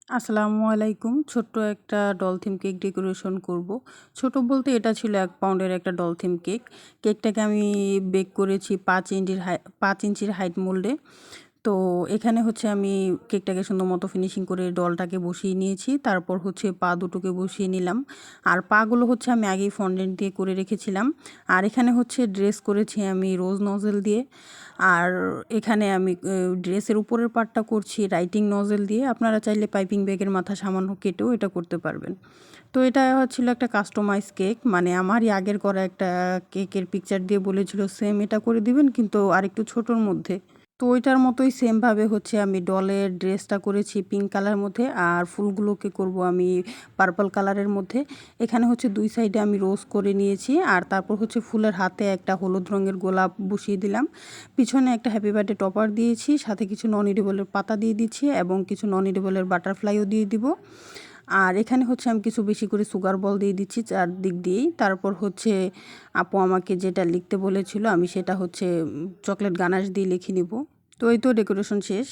আসসালামু আলাইকুম। ছোট্ট একটা ডল থিম কেক ডেকোরেশন করব। ছোট বলতে এটা ছিল ১ পাউন্ডের একটা ডল থিম কেক। কেকটাকে আমি বেক করেছি ৫ ইঞ্চির হাইট মোল্ডে। তো এখানে হচ্ছে আমি কেকটাকে সুন্দর মতো ফিনিশিং করে ডলটাকে বসিয়ে নিয়েছি। তারপর হচ্ছে পা দুটোকে বসিয়ে নিলাম। আর পাগুলো হচ্ছে আমি আগেই ফন্ডেন্ট দিয়ে করে রেখেছিলাম। আর এখানে হচ্ছে ড্রেস করেছি আমি রোজ নজেল দিয়ে। আর এখানে আমি ড্রেসের উপরের পার্টটা করছি রাইটিং নজেল দিয়ে। আপনারা চাইলে পাইপিং ব্যাগের মাথা সামান্য কেটেও এটা করতে পারবেন। তো এটা ছিল একটা কাস্টমাইজ কেক, মানে আমারই আগের করা একটা কেকের পিকচার দিয়ে বলেছিল সেম এটা করে দিবেন কিন্তু আরেকটু ছোটোর মধ্যে। তো ওইটার মতোই সেমভাবে হচ্ছে আমি ডলের ড্রেসটা করেছি পিঙ্ক কালার মধ্যে, আর ফুলগুলোকে করব আমি পার্পল কালারের মধ্যে। এখানে হচ্ছে 2 সাইডে আমি রোজ করে নিয়েছি, আর তারপর হচ্ছে ফুলের হাতে একটা হলুদ রঙের গোলাপ বসিয়ে দিলাম। পিছনে একটা হ্যাপি বার্থডে টপার দিয়েছি, সাথে কিছু নন এডিবলের পাতা দিয়ে দিচ্ছি এবং কিছু নন এডিবলের বাটারফ্লাইও দিয়ে দিব। আর এখানে হচ্ছে আমি কিছু বেশি করে সুগার বল দিয়ে দিচ্ছি চারদিক দিয়েই। তারপর হচ্ছে আপু আমাকে যেটা লিখতে বলেছিল আমি সেটা হচ্ছে চকলেট গানাশ দিয়ে লিখে নিব। তো এই তো ডেকোরেশন শেষ।